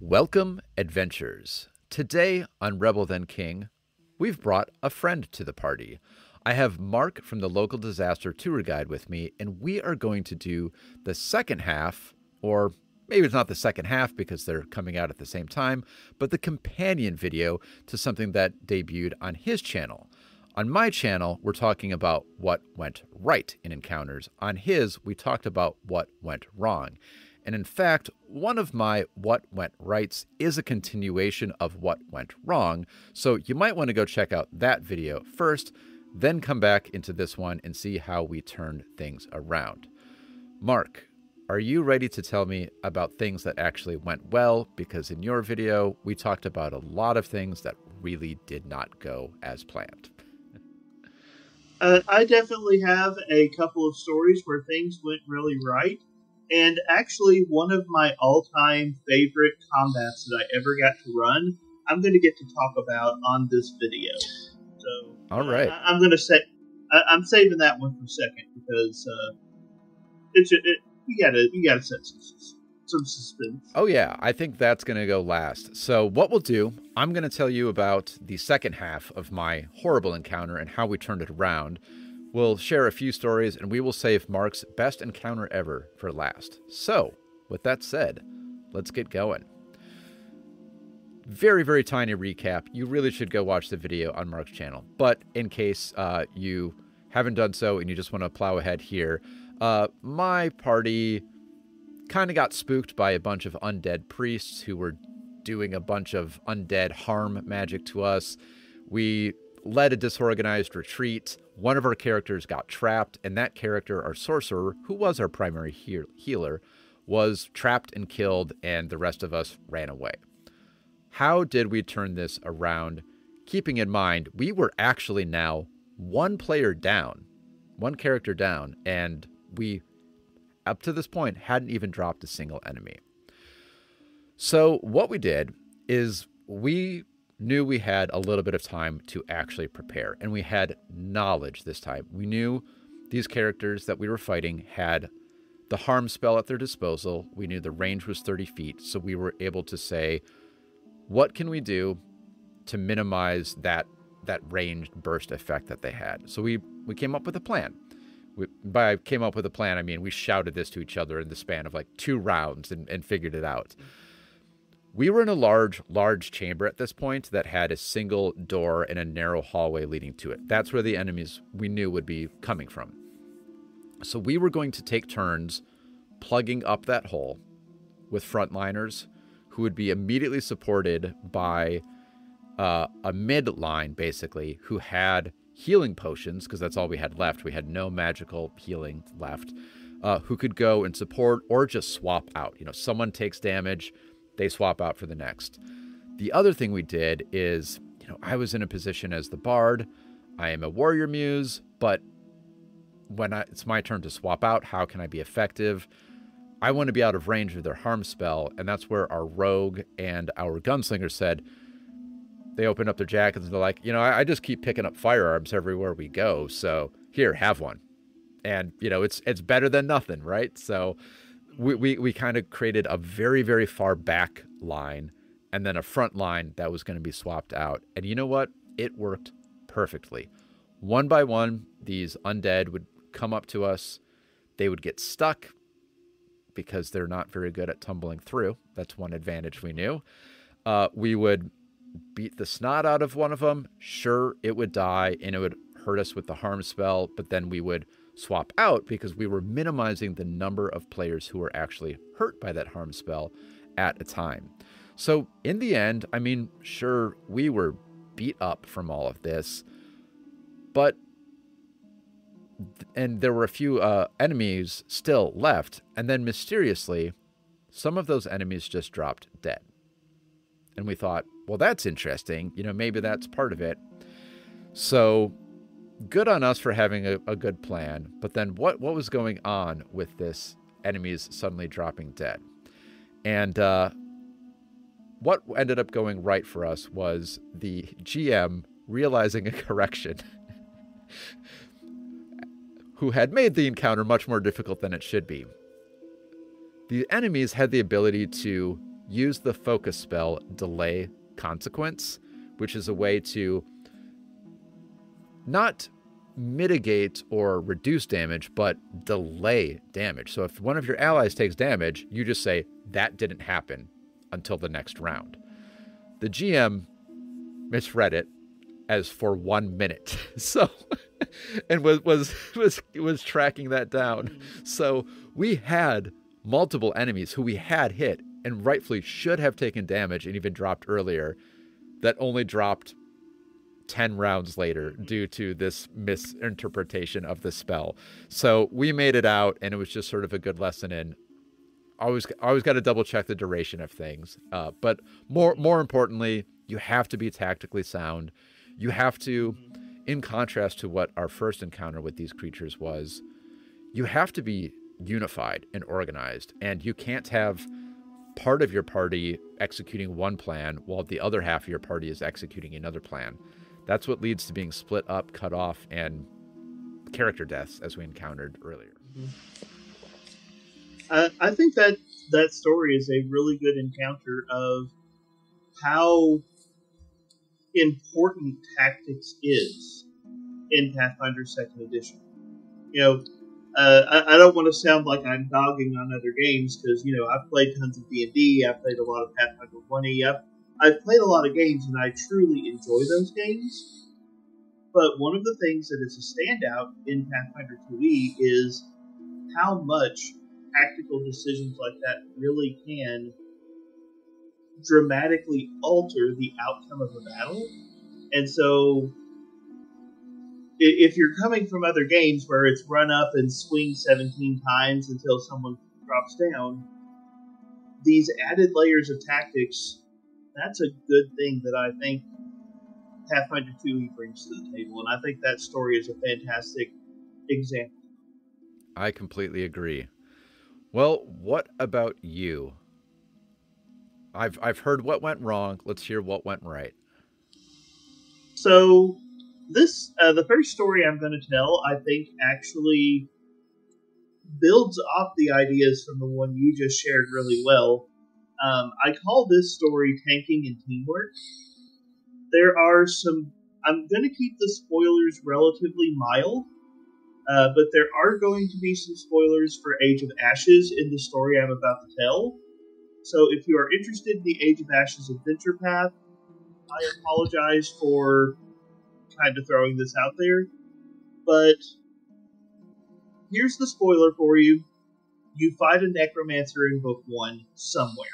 Welcome, adventurers. Today on Rebel Then King, we've brought a friend to the party. I have Mark from the Local Disaster Tour Guide with me, and we are going to do the second half, or maybe it's not the second half because they're coming out at the same time, but the companion video to something that debuted on his channel. On my channel, we're talking about what went right in encounters. On his, we talked about what went wrong. And in fact, one of my what went rights is a continuation of what went wrong. So you might want to go check out that video first, then come back into this one and see how we turned things around. Mark, are you ready to tell me about things that actually went well? Because in your video, we talked about a lot of things that really did not go as planned. I definitely have a couple of stories where things went really right. And actually, one of my all-time favorite combats that I ever got to run, I'm going to get to talk about on this video. So, all right, I'm going to say I'm saving that one for a second because you gotta set some suspense. Oh yeah, I think that's going to go last. So what we'll do, I'm going to tell you about the second half of my horrible encounter and how we turned it around. We'll share a few stories, and we will save Mark's best encounter ever for last. So, with that said, let's get going. Very, very tiny recap. You really should go watch the video on Mark's channel. But in case you haven't done so and you just want to plow ahead here, my party kind of got spooked by a bunch of undead priests who were doing a bunch of undead harm magic to us. We led a disorganized retreat. One of our characters got trapped, and that character, our sorcerer, who was our primary healer, was trapped and killed, and the rest of us ran away. How did we turn this around? Keeping in mind, we were actually now one player down, one character down, and we, up to this point, hadn't even dropped a single enemy. So what we did is we knew we had a little bit of time to actually prepare, and we had knowledge this time. We knew these characters that we were fighting had the harm spell at their disposal. We knew the range was 30 feet, so we were able to say, what can we do to minimize that ranged burst effect that they had? So we came up with a plan. By came up with a plan, I mean we shouted this to each other in the span of like 2 rounds and figured it out. We were in a large chamber at this point that had a single door and a narrow hallway leading to it. That's where the enemies we knew would be coming from. So we were going to take turns plugging up that hole with frontliners who would be immediately supported by a mid line, basically, who had healing potions, because that's all we had left. We had no magical healing left, who could go and support or just swap out. You know, someone takes damage, they swap out for the next. The other thing we did is, you know, I was in a position as the bard. I am a warrior muse, but when it's my turn to swap out, how can I be effective? I want to be out of range of their harm spell, and that's where our rogue and our gunslinger said, they opened up their jackets and they're like, you know, I just keep picking up firearms everywhere we go, so here, have one. And, you know, it's better than nothing, right? So we kind of created a very, very far back line and then a front line that was going to be swapped out. And you know what? It worked perfectly. One by one, these undead would come up to us. They would get stuck because they're not very good at tumbling through. That's one advantage we knew. We would beat the snot out of one of them. Sure, it would die and it would hurt us with the harm spell, but then we would swap out because we were minimizing the number of players who were actually hurt by that harm spell at a time. So in the end, I mean, sure, we were beat up from all of this, and there were a few enemies still left, and then mysteriously, some of those enemies just dropped dead. And we thought, well, that's interesting. You know, maybe that's part of it. So good on us for having a good plan. But then what was going on with this enemies suddenly dropping dead? And what ended up going right for us was the GM realizing a correction who had made the encounter much more difficult than it should be. The enemies had the ability to use the focus spell Delay Consequence, which is a way to not mitigate or reduce damage, but delay damage. So if one of your allies takes damage, you just say, that didn't happen until the next round. The GM misread it as for 1 minute. So, and was tracking that down. So we had multiple enemies who we had hit and rightfully should have taken damage and even dropped earlier, that only dropped 10 rounds later due to this misinterpretation of the spell. So we made it out, and it was just sort of a good lesson in always got to double check the duration of things. But more importantly, you have to be tactically sound. You have to, in contrast to what our first encounter with these creatures was, you have to be unified and organized, and you can't have part of your party executing one plan while the other half of your party is executing another plan. That's what leads to being split up, cut off, and character deaths, as we encountered earlier. I think that story is a really good encounter of how important tactics is in Pathfinder 2nd Edition. You know, I don't want to sound like I'm dogging on other games, because, you know, I've played tons of D&D, I've played a lot of Pathfinder 1E, I've played a lot of games, and I truly enjoy those games. But one of the things that is a standout in Pathfinder 2E is how much tactical decisions like that really can dramatically alter the outcome of a battle. And so, if you're coming from other games where it's run up and swing 17 times until someone drops down, these added layers of tactics, that's a good thing that I think Pathfinder 2E brings to the table, and I think that story is a fantastic example. I completely agree. Well, what about you? I've heard what went wrong. Let's hear what went right. So, this the first story I'm going to tell, I think, actually builds off the ideas from the one you just shared really well. I call this story Tanking and Teamwork. There are some... I'm going to keep the spoilers relatively mild, but there are going to be some spoilers for Age of Ashes in the story I'm about to tell. So if you are interested in the Age of Ashes adventure path, I apologize for kind of throwing this out there, but here's the spoiler for you. You fight a necromancer in book 1 somewhere.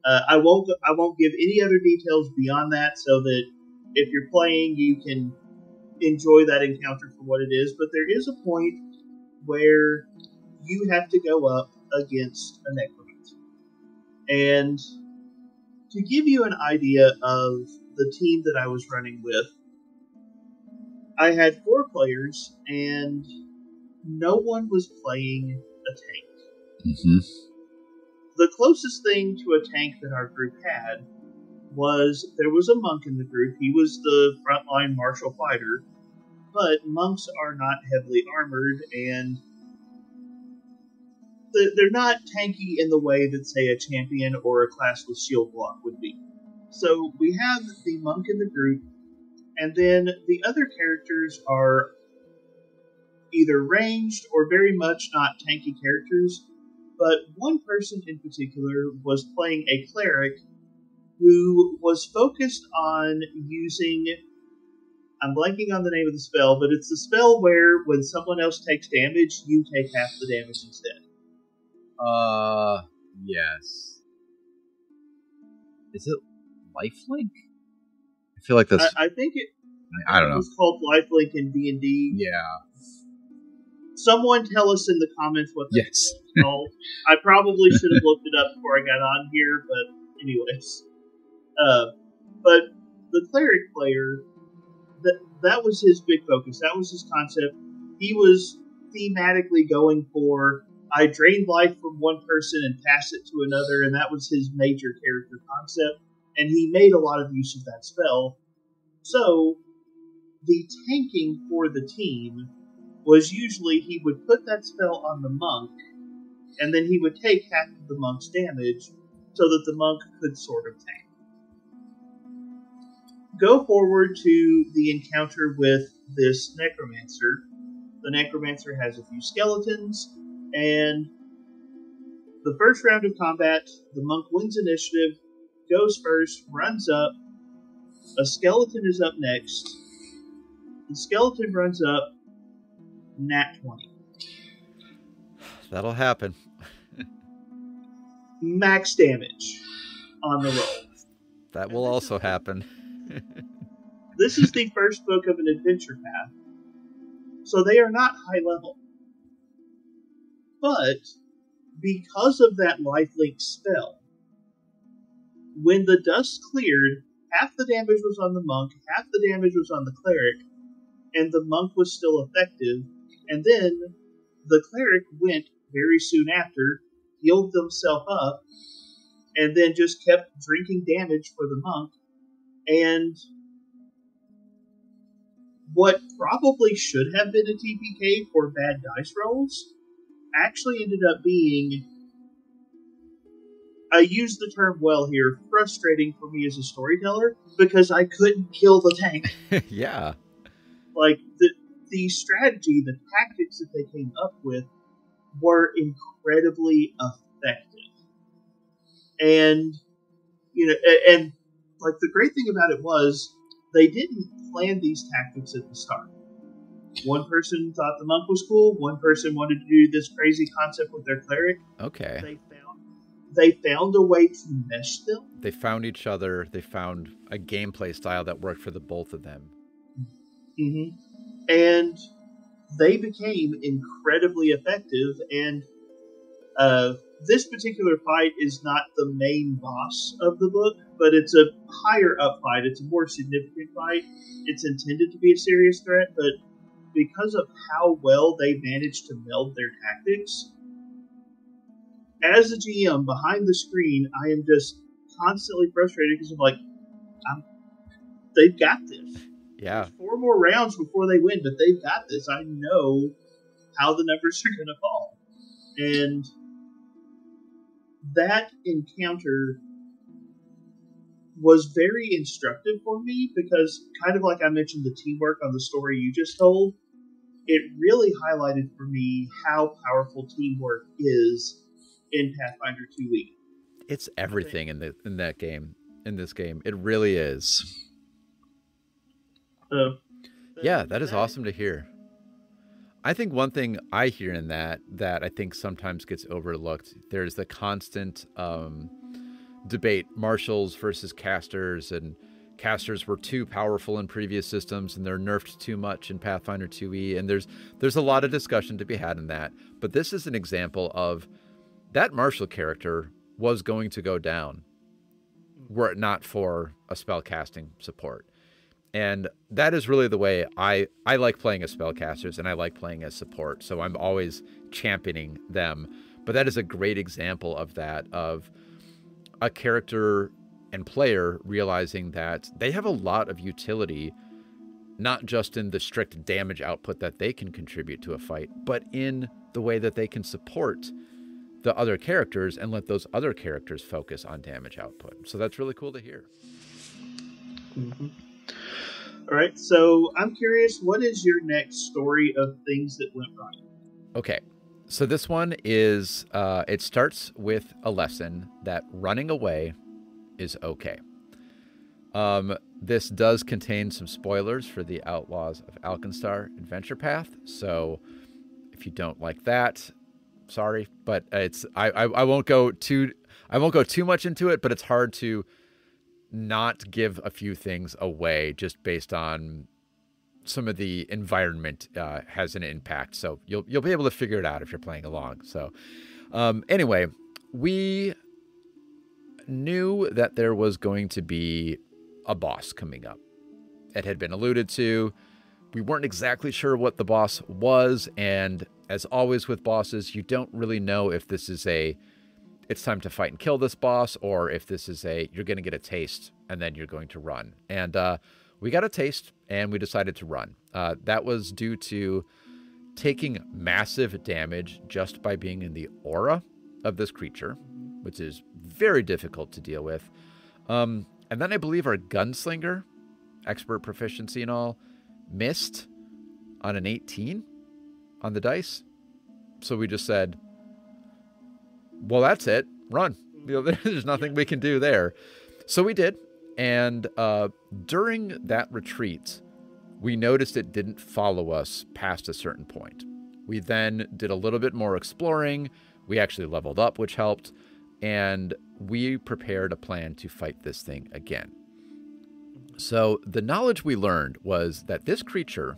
I won't give any other details beyond that, so that if you're playing, you can enjoy that encounter for what it is. But there is a point where you have to go up against a necromancer. And to give you an idea of the team that I was running with, I had 4 players, and no one was playing a tank. Mm-hmm. The closest thing to a tank that our group had was there was a monk in the group. He was the frontline martial fighter, but monks are not heavily armored, and they're not tanky in the way that, say, a champion or a classless shield block would be. So we have the monk in the group, and then the other characters are either ranged or very much not tanky characters, but one person in particular was playing a cleric who was focused on using... I'm blanking on the name of the spell, but it's the spell where when someone else takes damage, you take half the damage instead. Yes. Is it lifelink? I feel like that's... I think it... I don't know. It's called lifelink in D&D. Yeah. Someone tell us in the comments what Yes. called. I probably should have looked it up before I got on here, but anyways. But the cleric player, that was his big focus. That was his concept. He was thematically going for, I drained life from one person and passed it to another, and that was his major character concept. And he made a lot of use of that spell. So, the tanking for the team was usually he would put that spell on the monk, and then he would take half of the monk's damage so that the monk could sort of tank. Go forward to the encounter with this necromancer. The necromancer has a few skeletons, and the first round of combat, the monk wins initiative, goes first, runs up. A skeleton is up next. The skeleton runs up, nat 20. That'll happen. Max damage on the roll. That will also happen. This is the first book of an adventure path, so they are not high level. But because of that lifelink spell, when the dust cleared, half the damage was on the monk, half the damage was on the cleric, and the monk was still effective. And then the cleric went very soon after, healed themselves up, and then just kept drinking damage for the monk. And what probably should have been a TPK for bad dice rolls actually ended up being, I use the term well here, frustrating for me as a storyteller, because I couldn't kill the tank. Yeah. Like, the strategy, the tactics that they came up with were incredibly effective. And, and like, the great thing about it was, they didn't plan these tactics at the start. One person thought the monk was cool, one person wanted to do this crazy concept with their cleric. Okay. They found a way to mesh them. They found each other. They found a gameplay style that worked for the both of them. Mm-hmm. And they became incredibly effective. And this particular fight is not the main boss of the book, but it's a higher up fight. It's a more significant fight. It's intended to be a serious threat, but because of how well they managed to meld their tactics, as a GM behind the screen, I am just constantly frustrated because I'm like, they've got this. Yeah. There's 4 more rounds before they win, but they've got this. I know how the numbers are going to fall. And that encounter was very instructive for me because, kind of like I mentioned the teamwork on the story you just told, it really highlighted for me how powerful teamwork is in Pathfinder 2e. It's everything in that game. In this game, it really is. Yeah, that is awesome to hear. I think one thing I hear in that I think sometimes gets overlooked, there's the constant debate, marshals versus casters, and casters were too powerful in previous systems and they're nerfed too much in Pathfinder 2e, and there's a lot of discussion to be had in that. But this is an example of that martial character was going to go down were it not for a spellcasting support. And that is really the way I like playing as spellcasters, and I like playing as support. So I'm always championing them. But that is a great example of that, of a character and player realizing that they have a lot of utility, not just in the strict damage output that they can contribute to a fight, but in the way that they can support the other characters and let those other characters focus on damage output. So that's really cool to hear. Mm-hmm. All right, so I'm curious, what is your next story of things that went right? Okay, so this one is, it starts with a lesson that running away is okay. This does contain some spoilers for the Outlaws of Alkenstar adventure path, so if you don't like that, sorry, but I won't go too much into it, but it's hard to not give a few things away just based on some of the environment has an impact. So you'll be able to figure it out if you're playing along. So anyway, we knew that there was going to be a boss coming up. It had been alluded to. We weren't exactly sure what the boss was, and as always with bosses, you don't really know if this is it's time to fight and kill this boss, or if this is you're going to get a taste and then you're going to run. And we got a taste and we decided to run. That was due to taking massive damage just by being in the aura of this creature. which is very difficult to deal with. And then I believe our gunslinger, expert proficiency and all, missed on an 18 on the dice. So we just said, well, that's it. Run. There's nothing we can do there. So we did. And during that retreat, we noticed it didn't follow us past a certain point. We then did a little bit more exploring. We actually leveled up, which helped. And we prepared a plan to fight this thing again. So the knowledge we learned was that this creature,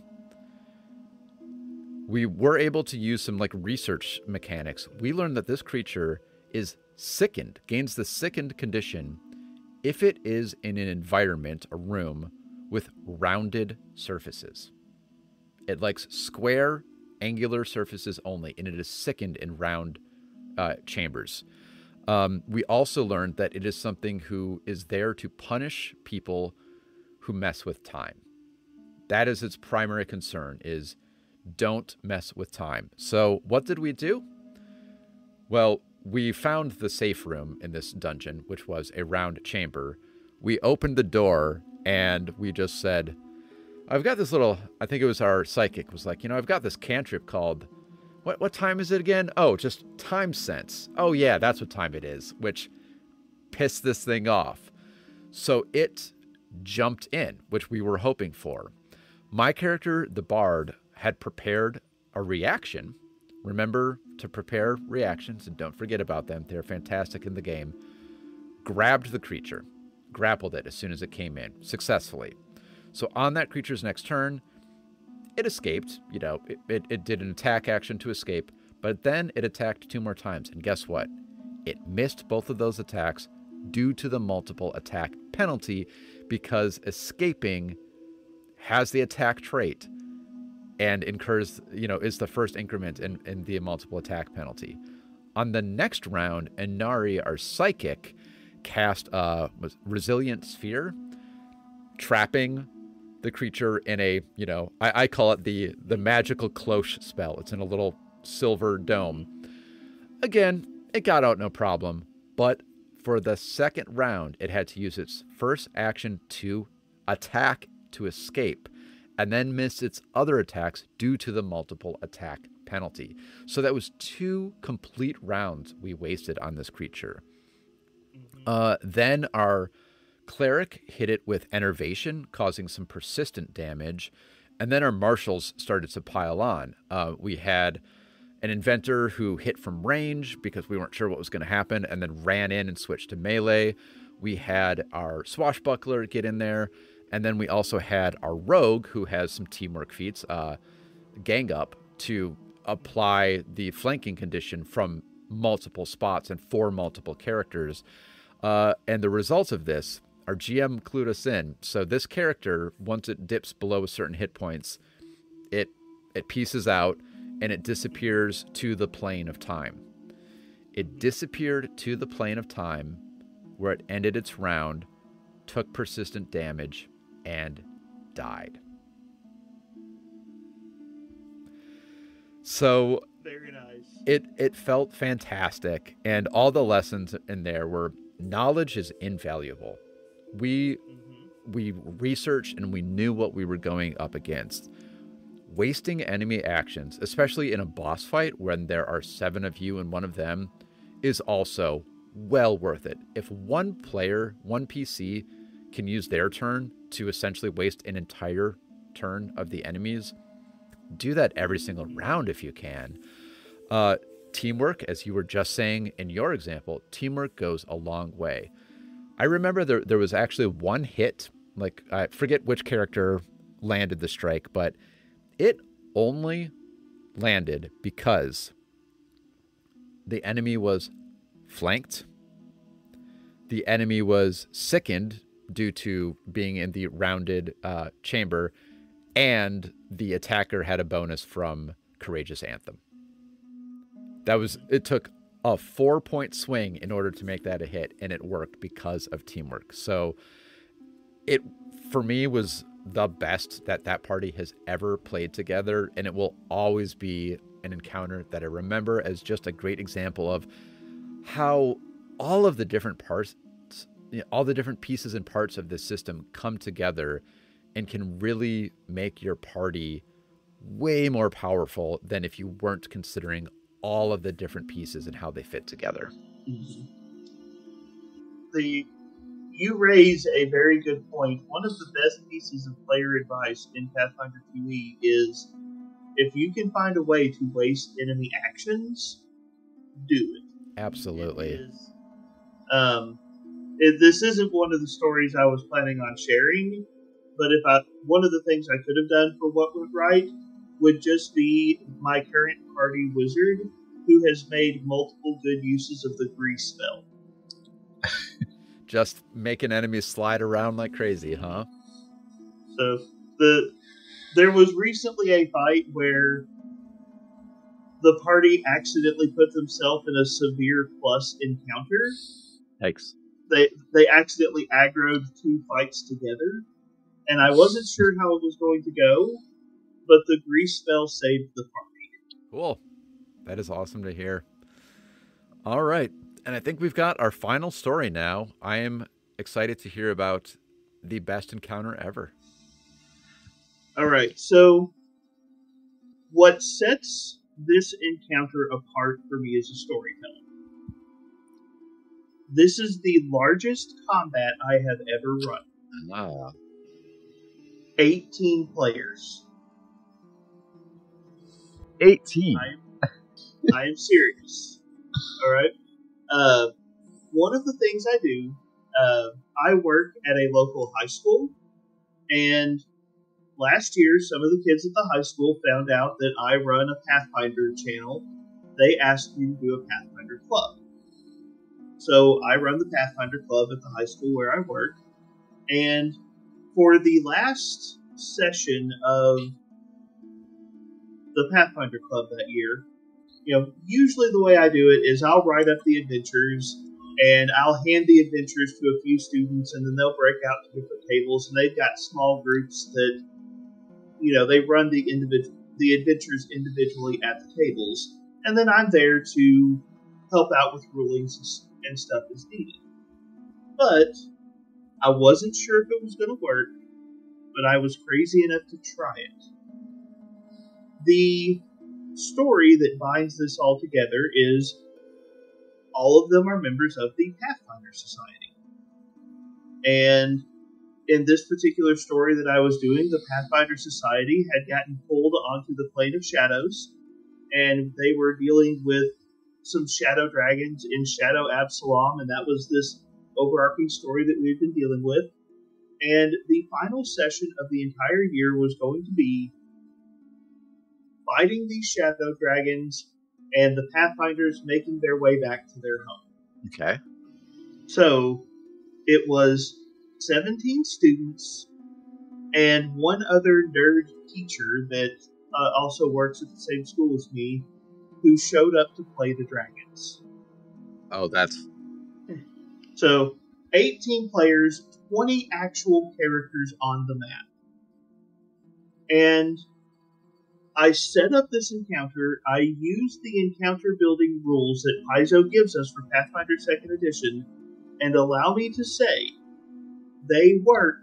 we were able to use some research mechanics. We learned that this creature is sickened, gains the sickened condition if it is in an environment, a room, with rounded surfaces. It likes square, angular surfaces only, and it is sickened in round chambers. We also learned that it is something who is there to punish people who mess with time. That is its primary concern, is don't mess with time. So what did we do? Well, we found the safe room in this dungeon, which was a round chamber. We opened the door and we just said, I've got this little, I think it was our psychic, was like, I've got this cantrip called, what time is it again? Oh, just time sense. Oh yeah, that's what time it is, which pissed this thing off. So it jumped in, which we were hoping for. My character, the bard, had prepared a reaction. Remember to prepare reactions and don't forget about them. They're fantastic in the game. Grabbed the creature, grappled it as soon as it came in, successfully. So on that creature's next turn, it escaped. It did an attack action to escape, but then it attacked 2 more times. And guess what? It missed both of those attacks due to the multiple attack penalty, because escaping has the attack trait and incurs, is the first increment in the multiple attack penalty. On the next round, Inari, our psychic, cast Resilient Sphere, trapping the creature in a, I call it the magical cloche spell. It's in a little silver dome. Again, it got out no problem, but for the second round, it had to use its first action to attack to escape, and then missed its other attacks due to the multiple attack penalty. So that was 2 complete rounds we wasted on this creature. Then our cleric hit it with enervation, causing some persistent damage, and then our marshals started to pile on. We had an inventor who hit from range because we weren't sure what was going to happen, and then ran in and switched to melee. We had our swashbuckler get in there, and then we also had our rogue, who has some teamwork feats, gang up, to apply the flanking condition from multiple spots and for multiple characters. And the results of this, our GM clued us in. So this character, once it dips below a certain hit points, it pieces out and it disappears to the plane of time. It disappeared to the plane of time, where it ended its round, took persistent damage, and died. So very nice. It felt fantastic, and all the lessons in there were knowledge is invaluable. We researched and we knew what we were going up against. Wasting enemy actions, especially in a boss fight when there are 7 of you and 1 of them, is also well worth it. If one player, one PC, can use their turn to essentially waste an entire turn of the enemies, do that every single round if you can. Teamwork, as you were just saying in your example, teamwork goes a long way. I remember there was actually 1 hit, I forget which character landed the strike, but it only landed because the enemy was flanked, the enemy was sickened due to being in the rounded chamber, and the attacker had a bonus from Courageous Anthem. It took a 4-point swing in order to make that a hit, and it worked because of teamwork. So it, for me, was the best that party has ever played together, and it will always be an encounter that I remember as just a great example of how all of the different parts, all the different pieces and parts of this system come together and can really make your party way more powerful than if you weren't considering all of the different pieces and how they fit together. Mm-hmm. You raise a very good point. One of the best pieces of player advice in Pathfinder 2e is if you can find a way to waste enemy actions, do it. Absolutely. This isn't one of the stories I was planning on sharing, but one of the things I could have done for what went right would just be my current party wizard, who has made multiple good uses of the grease spell. Just making enemies slide around like crazy, huh? So there was recently a fight where the party accidentally put themselves in a severe plus encounter. Yikes. They accidentally aggroed 2 fights together, and I wasn't sure how it was going to go, but the grease spell saved the party. Cool. That is awesome to hear. All right. And I think we've got our final story now. I am excited to hear about the best encounter ever. All right. So what sets this encounter apart for me as a storyteller? This is the largest combat I have ever run. Wow. 18 players. 18? I am serious. All right. One of the things I do, I work at a local high school, and last year some of the kids at the high school found out that I run a Pathfinder channel. They asked me to do a Pathfinder club. So I run the Pathfinder club at the high school where I work, and for the last session of the Pathfinder club that year, usually the way I do it is I'll write up the adventures and I'll hand the adventures to a few students, and then they'll break out to different tables, and they've got small groups that, they run the adventures individually at the tables, and then I'm there to help out with rulings and stuff as needed. But I wasn't sure if it was going to work, but I was crazy enough to try it. The story that binds this all together is all of them are members of the Pathfinder Society. And in this particular story that I was doing, the Pathfinder Society had gotten pulled onto the Plane of Shadows, and they were dealing with some shadow dragons in Shadow Absalom, and that was this overarching story that we've been dealing with. And the final session of the entire year was going to be fighting these shadow dragons and the Pathfinders making their way back to their home. Okay. So it was 17 students and one other nerd teacher that also works at the same school as me who showed up to play the dragons. Oh, that's... So 18 players, 20 actual characters on the map. And I set up this encounter. I used the encounter building rules that Paizo gives us for Pathfinder 2nd Edition, and allow me to say, they work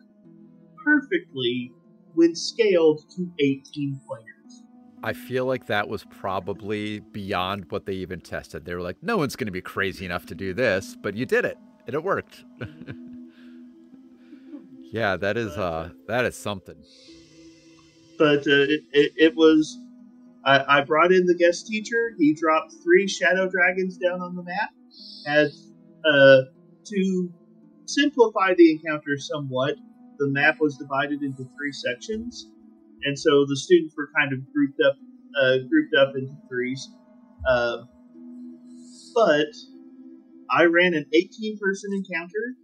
perfectly when scaled to 18 players. I feel like that was probably beyond what they even tested. They were like, no one's going to be crazy enough to do this, but you did it, and it worked. Yeah, that is something. But it was... I brought in the guest teacher. He dropped 3 shadow dragons down on the map. Had to simplify the encounter somewhat, the map was divided into 3 sections, and so the students were kind of grouped up into threes. But I ran an 18-person encounter.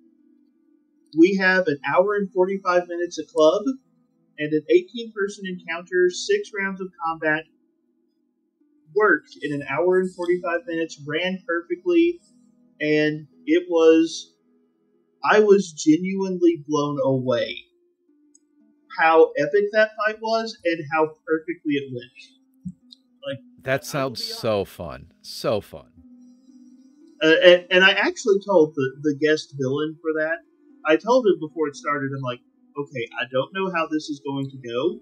We have an hour and 45 minutes a club, and an 18-person encounter, 6 rounds of combat, worked in an hour and 45 minutes, ran perfectly, and I was genuinely blown away how epic that fight was and how perfectly it went. That sounds so fun. So fun. And I actually told the guest villain for that. I told him before it started. I'm like, okay, I don't know how this is going to go.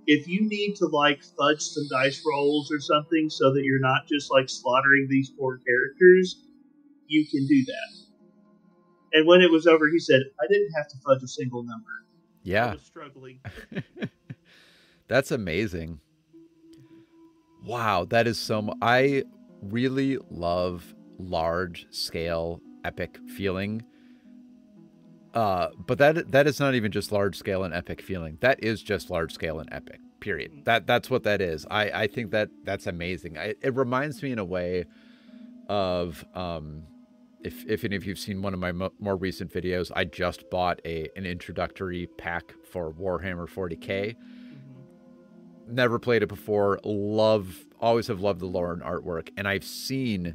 If you need to like fudge some dice rolls or something so that you're not just like slaughtering these poor characters, you can do that. And when it was over, he said, I didn't have to fudge a single number. Yeah. I was struggling. That's amazing. Wow, that is so I really love large scale epic feeling. But that is not even just large scale and epic feeling. That is just large scale and epic. Period. That's what that is. I think that's amazing. It reminds me in a way of if any of you've seen one of my more recent videos, I just bought an introductory pack for Warhammer 40K. Never played it before. Always have loved the lore and artwork, and I've seen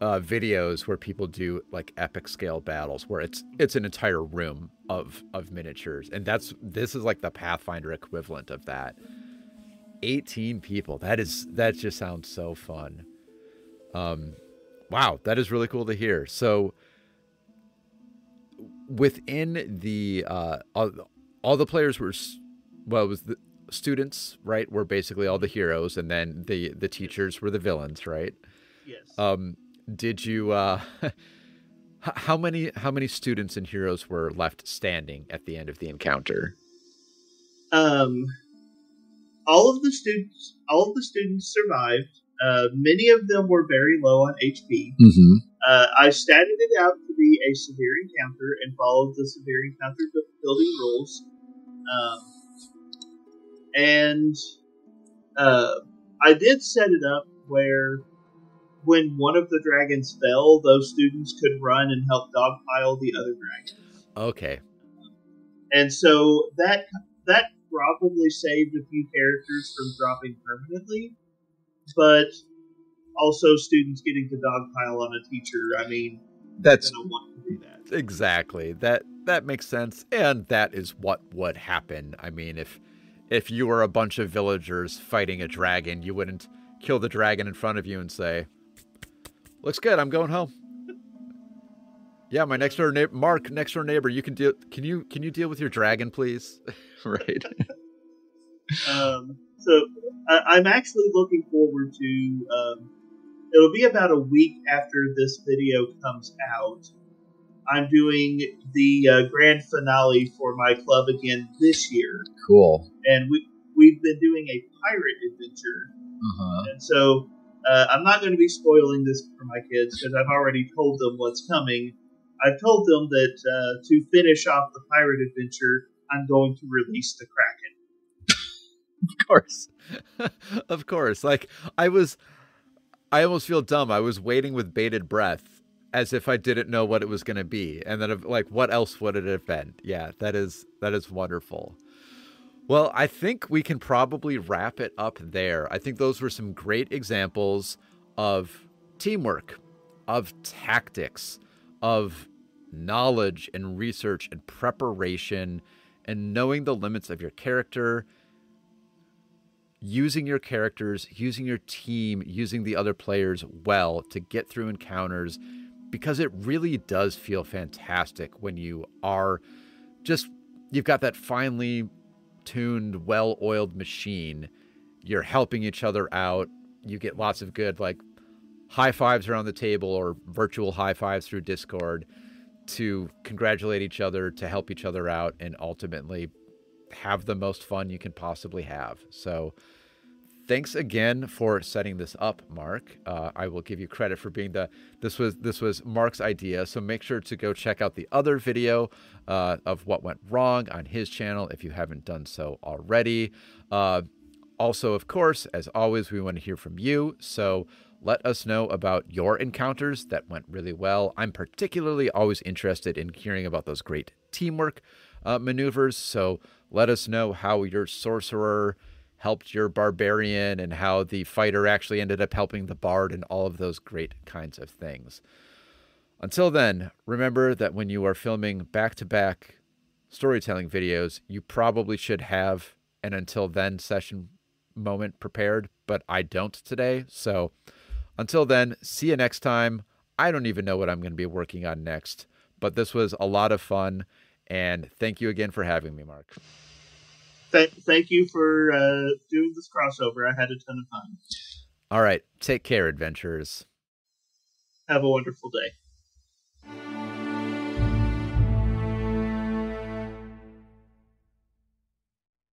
videos where people do like epic scale battles where it's an entire room of miniatures, and this is like the Pathfinder equivalent of that. 18 people. That just sounds so fun. Wow, that is really cool to hear. So within the all the players were, well, it was the students, right, were basically all the heroes, and then the teachers were the villains, right? Yes. Did you how many students and heroes were left standing at the end of the encounter? All of the students survived. Many of them were very low on HP. Mm-hmm. I statted it out to be a severe encounter and followed the severe encounter building rules. And I did set it up where when one of the dragons fell, those students could run and help dogpile the other dragons. Okay. And so that probably saved a few characters from dropping permanently, but also students getting to dogpile on a teacher. I mean, that's don't want to do that. Exactly. That makes sense, and that is what would happen. I mean, if you were a bunch of villagers fighting a dragon, you wouldn't kill the dragon in front of you and say, "Looks good, I'm going home." Yeah, my next door neighbor, Mark, next door neighbor, you can deal. Can you deal with your dragon, please? Right. So I'm actually looking forward to. It'll be about a week after this video comes out. I'm doing the grand finale for my club again this year. cool. And we've been doing a pirate adventure. And so I'm not going to be spoiling this for my kids because I've already told them what's coming. I've told them that to finish off the pirate adventure, I'm going to release the Kraken. Of course. Of course. Like, I almost feel dumb. I was waiting with bated breath as if I didn't know what it was going to be. And then, like, what else would it have been? Yeah, that is wonderful. Well, I think we can probably wrap it up there. I think those were some great examples of teamwork, of tactics, of knowledge and research and preparation, and knowing the limits of your character, using your characters, using your team, using the other players well to get through encounters, because it really does feel fantastic when you are you've got that finely tuned, well-oiled machine. You're helping each other out. You get lots of good, like, high fives around the table or virtual high fives through Discord to congratulate each other, to help each other out, and ultimately have the most fun you can possibly have. So thanks again for setting this up, Mark. I will give you credit for being this was Mark's idea. So make sure to go check out the other video of what went wrong on his channel if you haven't done so already. Also, of course, as always, we want to hear from you. So let us know about your encounters that went really well. I'm particularly always interested in hearing about those great teamwork maneuvers. So let us know how your sorcerer helped your barbarian and how the fighter actually ended up helping the bard and all of those great kinds of things. Until then, remember that when you are filming back-to-back storytelling videos, you probably should have an until then session moment prepared, but I don't today. So Until then, see you next time. I don't even know what I'm going to be working on next, but this was a lot of fun, and thank you again for having me, Mark. Thank you for doing this crossover. I had a ton of fun. All right, take care, adventurers. Have a wonderful day.